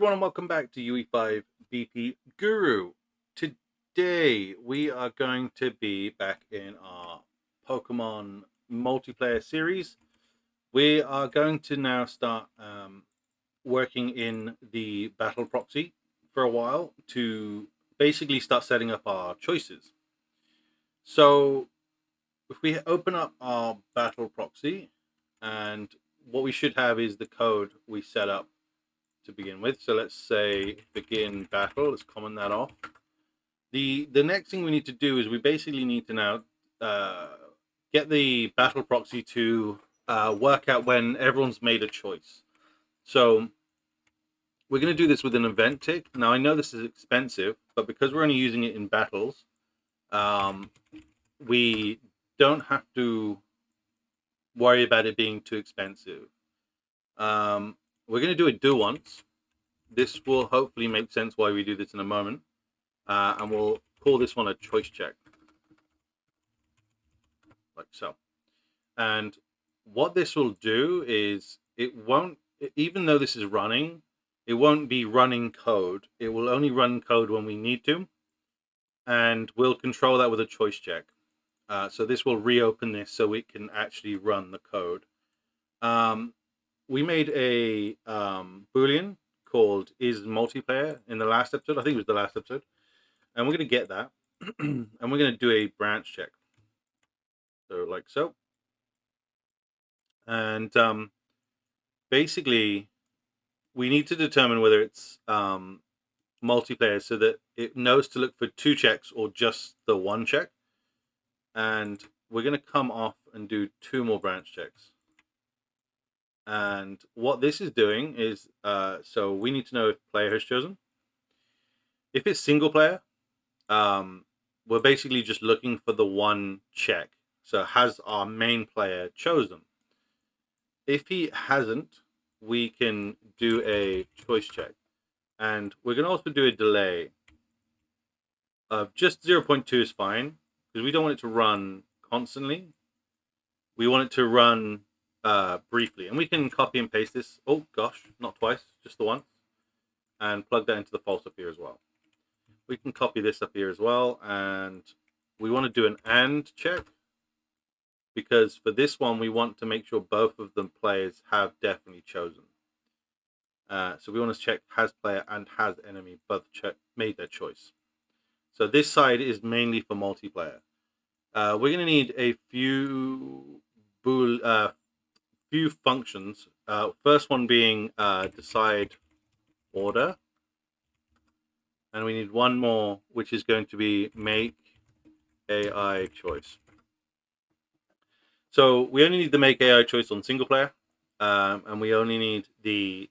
everyone, and welcome back to UE5 BP Guru. Today we are going to be back in our Pokemon multiplayer series. We are going to now start working in the battle proxy for a while to basically start setting up our choices. So if we open up our battle proxy, and what we should have is the code we set up to begin with. So let's say begin battle. Let's comment that off. The next thing we need to do is we basically need to now get the battle proxy to work out when everyone's made a choice. So we're going to do this with an event tick. Now I know this is expensive, but because we're only using it in battles, we don't have to worry about it being too expensive. We're going to do a do once. This will hopefully make sense why we do this in a moment. And we'll call this one a choice check. Like so. And what this will do is it won't, even though this is running, it won't be running code. It will only run code when we need to. And we'll control that with a choice check. So this will reopen this so we can actually run the code. We made a Boolean called is multiplayer in the last episode. I think it was the last episode. And we're going to get that. And we're going to do a branch check. So like so. And basically, we need to determine whether it's multiplayer so that it knows to look for 2 checks or just the 1 check. And we're going to come off and do 2 more branch checks. And what this is doing is, so we need to know if player has chosen. If it's single player, we're basically just looking for the 1 check. So has our main player chosen? If he hasn't, we can do a choice check. And we're going to also do a delay of just 0.2 is fine, because we don't want it to run constantly. We want it to run briefly, and we can copy and paste this. Oh gosh, not twice, just the once, and plug that into the false up here as well. We can copy this up here as well, and we want to do an AND check, because for this one we want to make sure both of the players have definitely chosen. So we want to check has player and has enemy both made their choice. So this side is mainly for multiplayer. We're going to need a few functions. First one being decide order, and we need one more, which is going to be make AI choice. So we only need the make AI choice on single player, and we only need the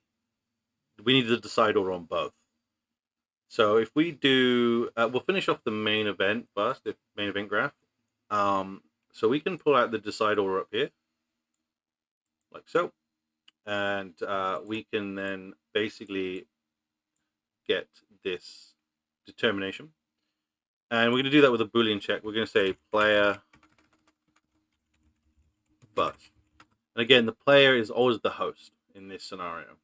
decide order on both. So if we do, we'll finish off the main event first, the main event graph. So we can pull out the decide order up here, like so, and we can then basically get this determination, and we're going to do that with a Boolean check. We're going to say player first, and again the player is always the host in this scenario,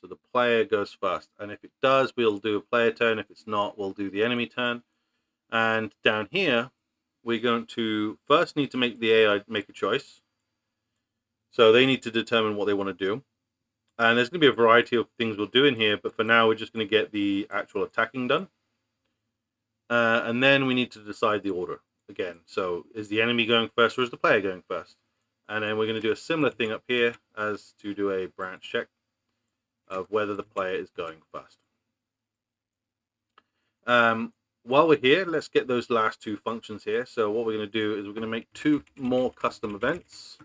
so the player goes first, and if it does, we'll do a player turn. If it's not, we'll do the enemy turn. And down here we're going to first need to make the AI make a choice. So they need to determine what they want to do. And there's going to be a variety of things we'll do in here, but for now we're just going to get the actual attacking done. And then we need to decide the order again. So is the enemy going first or is the player going first? And then we're going to do a similar thing up here as to do a branch check of whether the player is going first. While we're here, let's get those last 2 functions here. So what we're going to do is we're going to make 2 more custom events.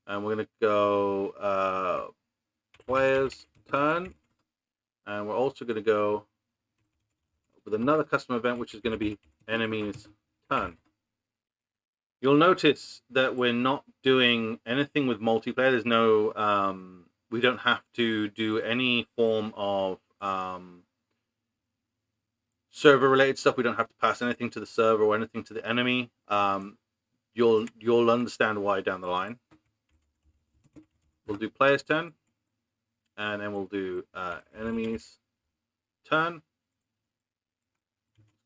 And we're going to go player's turn. And we're also going to go with another custom event, which is going to be enemy's turn. You'll notice that we're not doing anything with multiplayer. There's no, we don't have to do any form of server related stuff. We don't have to pass anything to the server or anything to the enemy. You'll understand why down the line. We'll do player's turn, and then we'll do enemies turn.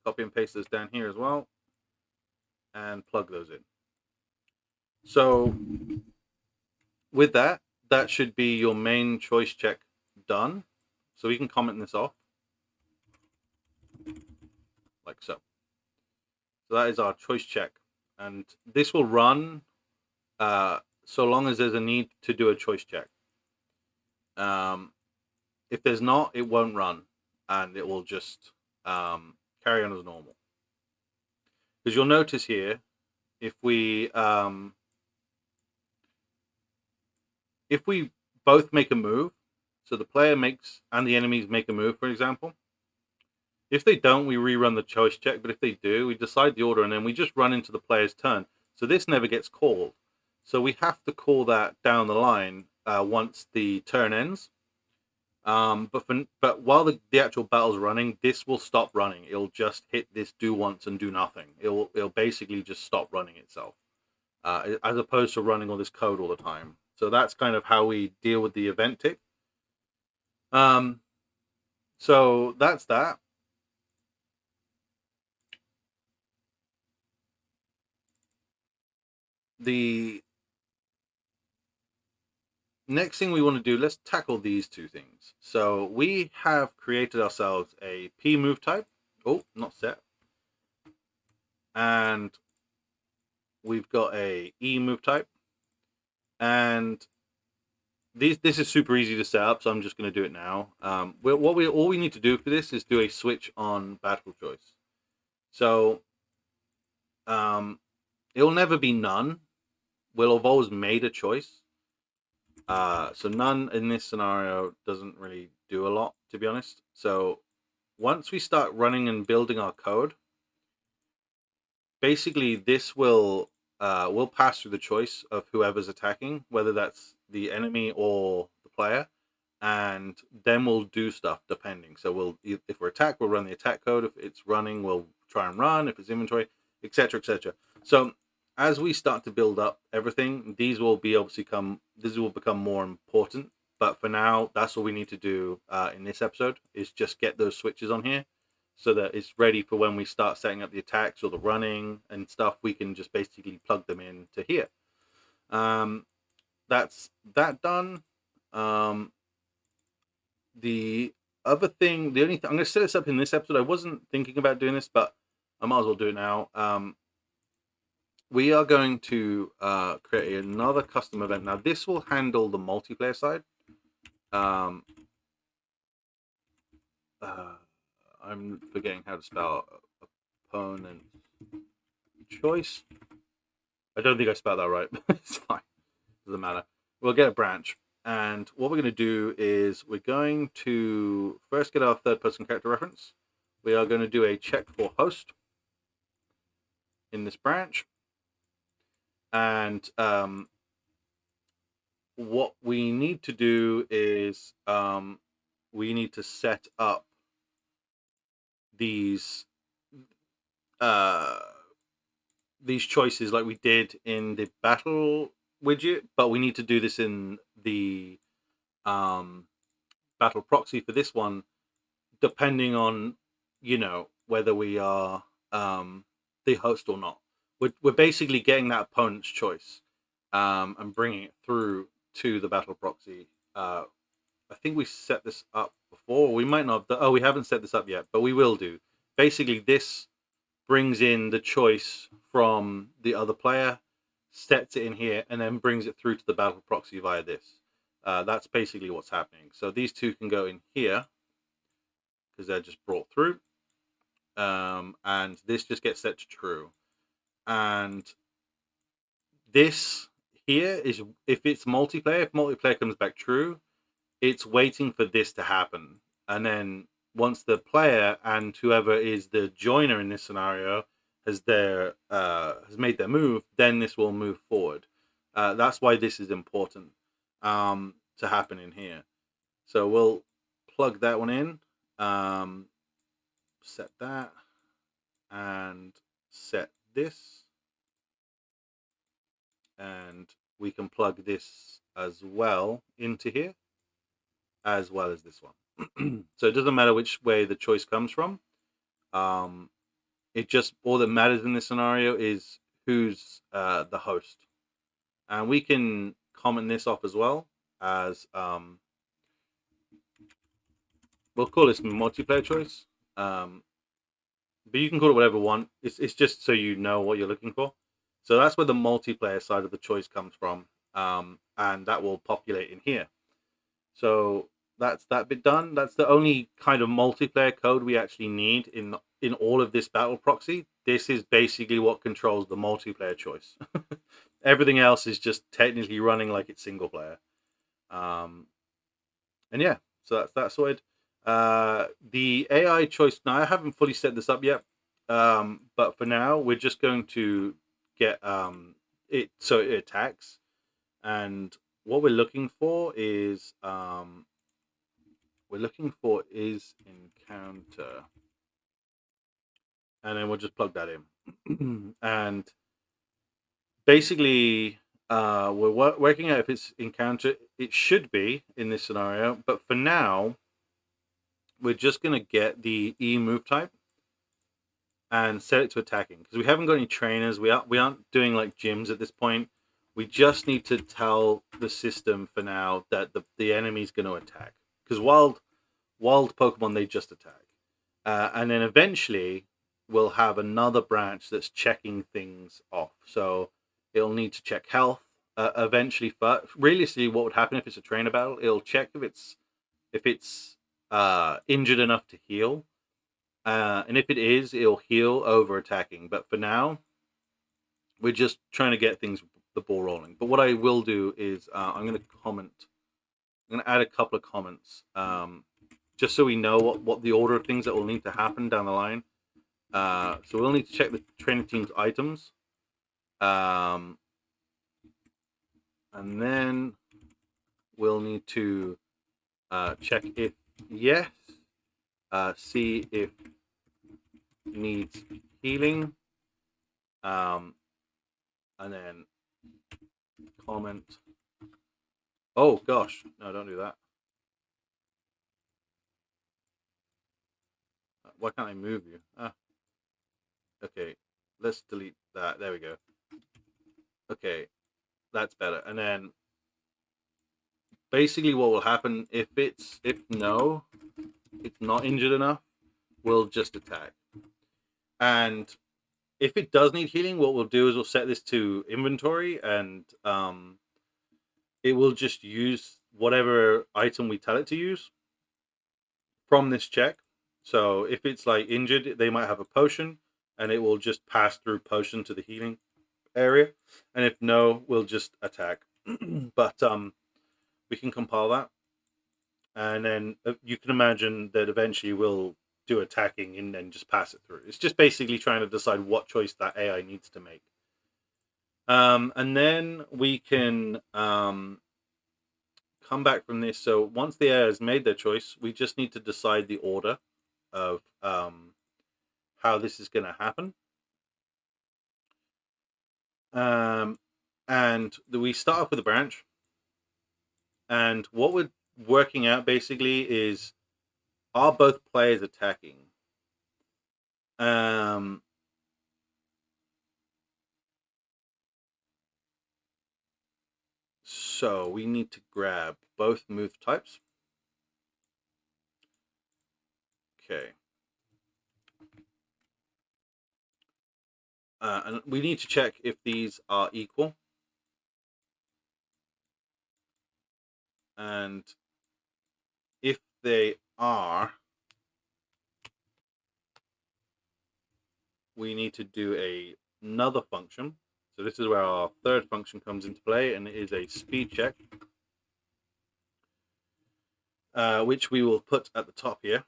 Copy and paste those down here as well, and plug those in. So with that, that should be your main choice check done. So we can comment this off like so. So that is our choice check, and this will run so long as there's a need to do a choice check. If there's not, it won't run, and it will just carry on as normal. Because you'll notice here, if we both make a move, so the player makes and the enemies make a move, for example. If they don't, we rerun the choice check, but if they do, we decide the order, and then we just run into the player's turn. So this never gets called. So we have to call that down the line once the turn ends. But while the actual battle's running, this will stop running. It'll just hit this do once and do nothing. It'll basically just stop running itself, as opposed to running all this code all the time. So that's kind of how we deal with the event tick. So that's that. The next thing we want to do, let's tackle these two things. So we have created ourselves a P move type. Oh, not set. And we've got a E move type. And this is super easy to set up, so I'm just going to do it now. All we need to do for this is do a switch on battle choice. So it'll never be none. We'll have always made a choice. So none in this scenario doesn't really do a lot, to be honest. So once we start running and building our code, basically this will pass through the choice of whoever's attacking, whether that's the enemy or the player, and then we'll do stuff depending. So if we're attacked, we'll run the attack code. If it's running, we'll try and run. If it's inventory, etc., etc. So as we start to build up everything, these will become more important. But for now, that's all we need to do in this episode is just get those switches on here, so that it's ready for when we start setting up the attacks or the running and stuff. We can just basically plug them into here. That's that done. The other thing, the only thing I'm going to set this up in this episode. I wasn't thinking about doing this, but I might as well do it now. We are going to create another custom event. Now, this will handle the multiplayer side. I'm forgetting how to spell opponent choice. I don't think I spelled that right, but it's fine. Doesn't matter. We'll get a branch. And what we're going to do is we're going to first get our third-person character reference. We are going to do a check for host in this branch. And what we need to do is we need to set up these choices like we did in the battle widget, but we need to do this in the battle proxy for this one, depending on whether we are the host or not. We're basically getting that opponent's choice and bringing it through to the battle proxy. I think we set this up before. We might not have. We haven't set this up yet, but we will do. Basically, this brings in the choice from the other player, sets it in here, and then brings it through to the battle proxy via this. That's basically what's happening. So these two can go in here because they're just brought through. And this just gets set to true. And this here is if multiplayer comes back true, it's waiting for this to happen. And then once the player and whoever is the joiner in this scenario has made their move, then this will move forward. That's why this is important to happen in here. So we'll plug that one in, set that, and set this. And we can plug this as well into here. as well as this one. So it doesn't matter which way the choice comes from. It just, all that matters in this scenario is who's the host. And we can comment this off as well as, we'll call this multiplayer choice. But you can call it whatever you want. It's just so you know what you're looking for. So that's where the multiplayer side of the choice comes from. And that will populate in here. So that's that bit done. That's the only kind of multiplayer code we actually need in all of this battle proxy. This is basically what controls the multiplayer choice. Everything else is just technically running like it's single player. And yeah, so that's sorted. The AI choice, now I haven't fully set this up yet, but for now we're just going to get it so it attacks, and what we're looking for is encounter, and then we'll just plug that in. And basically we're working out if it's encounter. It should be in this scenario, but for now we're just going to get the E move type and set it to attacking, because we haven't got any trainers. We aren't doing like gyms at this point. We just need to tell the system for now that the enemy's going to attack, because wild Pokemon, they just attack, and then eventually we'll have another branch that's checking things off. So it'll need to check health eventually. But realistically, what would happen if it's a trainer battle? It'll check if it's injured enough to heal, and if it is, it'll heal over attacking. But for now, we're just trying to get the ball rolling. But what I will do is I'm going to add a couple of comments, just so we know what the order of things that will need to happen down the line. So we'll need to check the trainer team's items, and then we'll need to check if yes, see if needs healing, and then comment. Oh gosh, no, don't do that. Why can't I move you? Okay, let's delete that. There we go. Okay, that's better. And then basically what will happen, if no, it's not injured enough, we'll just attack. And if it does need healing, what we'll do is we'll set this to inventory, and it will just use whatever item we tell it to use from this check. So if it's like injured, they might have a potion, and it will just pass through potion to the healing area. And if no, we'll just attack. But we can compile that, and then you can imagine that eventually we'll do attacking and then just pass it through. It's just basically trying to decide what choice that AI needs to make. And then we can come back from this. So once the AI has made their choice, we just need to decide the order of how this is going to happen. And we start off with a branch. And what we're working out basically is, are both players attacking? So we need to grab both move types. Okay. And we need to check if these are equal. And if they are, we need to do another function. So this is where our third function comes into play, and it is a speed check, which we will put at the top here.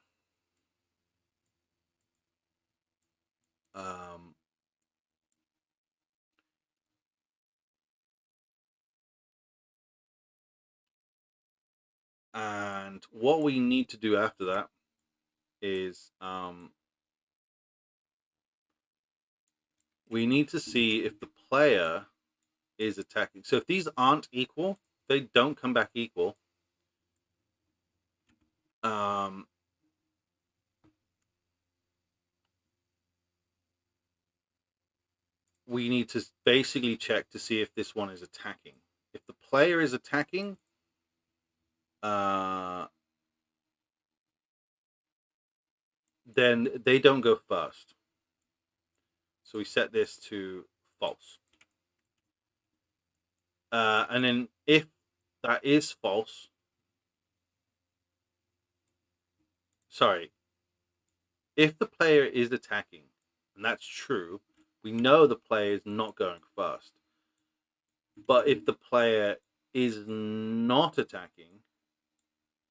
And what we need to do after that is we need to see if the player is attacking. So if these aren't equal, they don't come back equal, um, we need to basically check to see if this one is attacking. If the player is attacking, then they don't go first. So we set this to false. And then if that is false, sorry, if the player is attacking, and that's true, we know the player is not going first. But if the player is not attacking,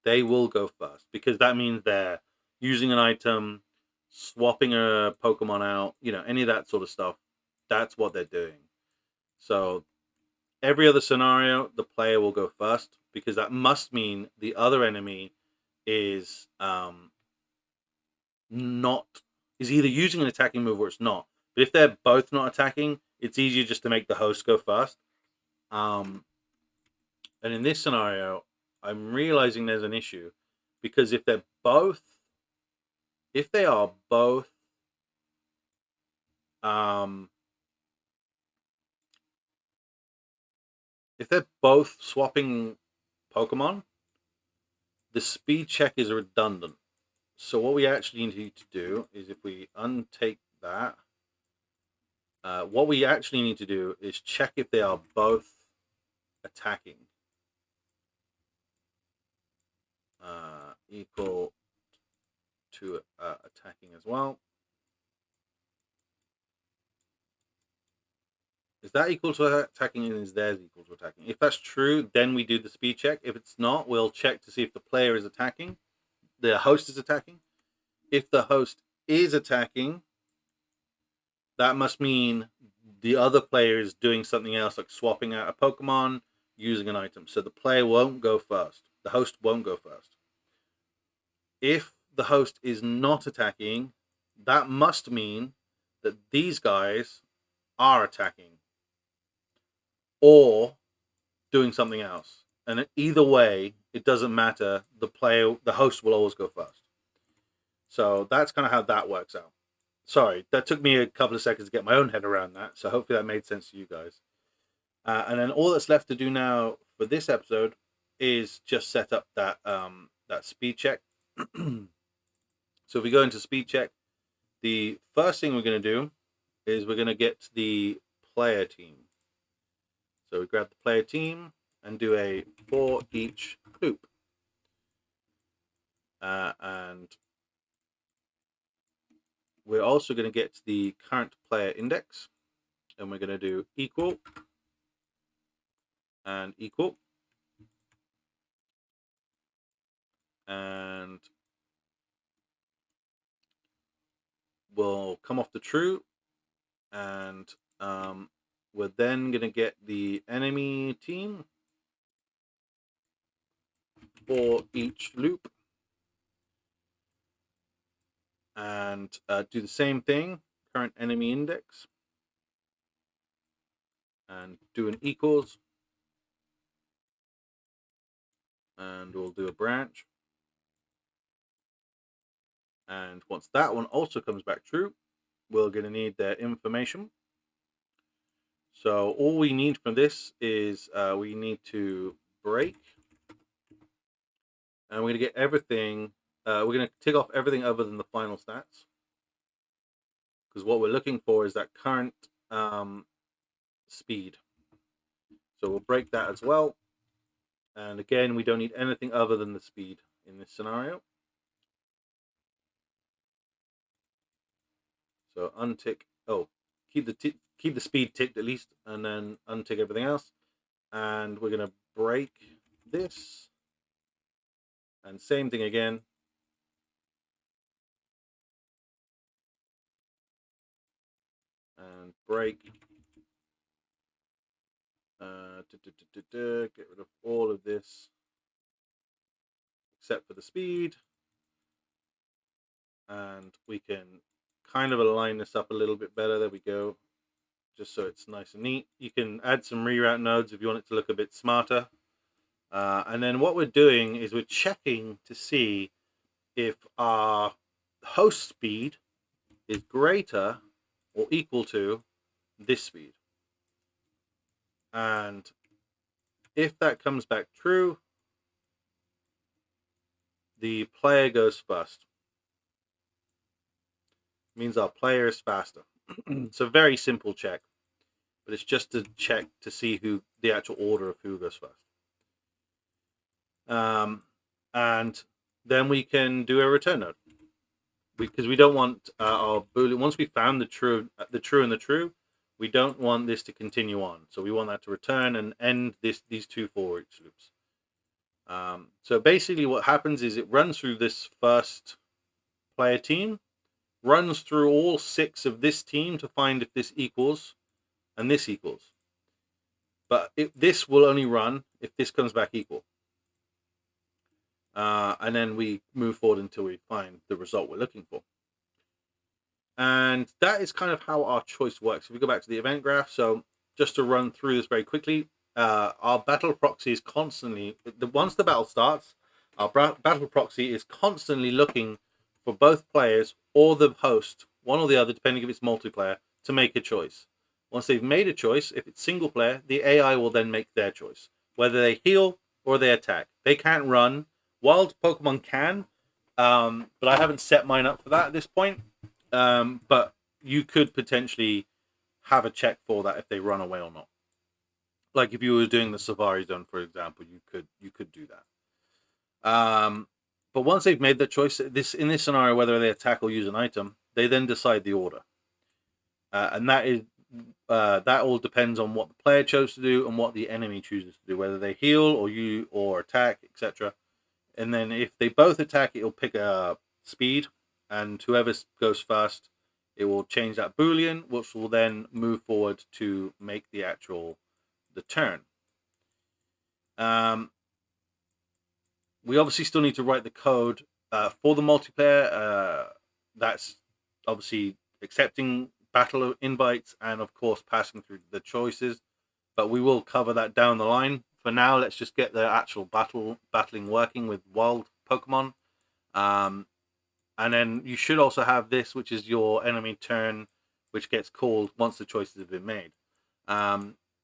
they will go first because that means they're using an item, swapping a Pokemon out, any of that sort of stuff. That's what they're doing. So every other scenario, the player will go first because that must mean the other enemy is not is either using an attacking move or it's not. But if they're both not attacking, it's easier just to make the host go first. And in this scenario, I'm realizing there's an issue because if they are both if they're both swapping Pokemon, the speed check is redundant. So what we actually need to do is if we untake that, what we actually need to do is check if they are both attacking. Equal to attacking as well. Is that equal to attacking and is theirs equal to attacking? If that's true, then we do the speed check. If it's not, we'll check to see if the player is attacking, the host is attacking. If the host is attacking, that must mean the other player is doing something else, like swapping out a Pokemon, using an item. So the player won't go first. The host won't go first. If the host is not attacking, that must mean that these guys are attacking or doing something else. And either way, it doesn't matter. The host will always go first. So that's kind of how that works out. Sorry, that took me a couple of seconds to get my own head around that. So hopefully that made sense to you guys. And then all that's left to do now for this episode is just set up that speed check. So if we go into speed check, the first thing we're going to do is we're going to get the player team. So we grab the player team and do a for each loop. And we're also going to get the current player index. And we're going to do equal and equal. And we'll come off the true. And we're then going to get the enemy team for each loop. And do the same thing, current enemy index. And do an equals. And we'll do a branch. And once that one also comes back true, we're going to need their information. So all we need from this is we need to break. And we're going to get everything. We're going to tick off everything other than the final stats. Because what we're looking for is that current speed. So we'll break that as well. And again, we don't need anything other than the speed in this scenario. So untick. Keep the speed ticked at least, and then untick everything else. And we're gonna break this, and same thing again. And break. Get rid of all of this except for the speed, and we can kind of align this up a little bit better. There we go. Just so it's nice and neat. You can add some reroute nodes if you want it to look a bit smarter. And then what we're doing is we're checking to see if our host speed is greater or equal to this speed. And if that comes back true, the player goes first. It means our player is faster. It's a very simple check, but it's just to check to see who the actual order of who goes first. And then we can do a return node, because we don't want our boolean, once we found the true and the true, we don't want this to continue on. So we want that to return and end these two for each loops. So basically what happens is it runs through this first player team, runs through all 6 of this team to find if this equals and this equals. But this will only run if this comes back equal. And then we move forward until we find the result we're looking for. And that is kind of how our choice works. If we go back to the event graph, so just to run through this very quickly, our battle proxy is constantly, once the battle starts, our battle proxy is constantly looking for both players or the host, one or the other, depending if it's multiplayer, to make a choice. Once they've made a choice, if it's single player, the AI will then make their choice, whether they heal or they attack. They can't run. Wild Pokemon can, but I haven't set mine up for that at this point. But you could potentially have a check for that if they run away or not. Like if you were doing the Safari Zone, for example, you could do that. But once they've made their choice, in this scenario, whether they attack or use an item, they then decide the order, and that all depends on what the player chose to do and what the enemy chooses to do, whether they heal or attack, etc. And then if they both attack, it'll pick a speed, and whoever goes first, it will change that boolean, which will then move forward to make the turn. We obviously still need to write the code for the multiplayer. That's obviously accepting battle invites and of course passing through the choices, but we will cover that down the line. For now, let's just get the actual battling working with wild Pokemon. And then you should also have this, which is your enemy turn, which gets called once the choices have been made.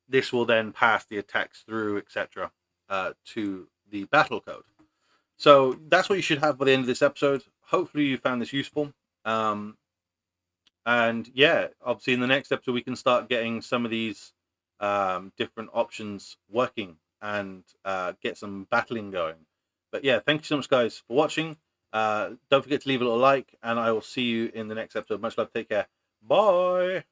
This will then pass the attacks through, etc., to the battle code. So that's what you should have by the end of this episode. Hopefully you found this useful. And yeah, obviously in the next episode we can start getting some of these different options working and get some battling going. But yeah, thank you so much, guys, for watching. Don't forget to leave a little like, and I will see you in the next episode. Much love. Take care. Bye.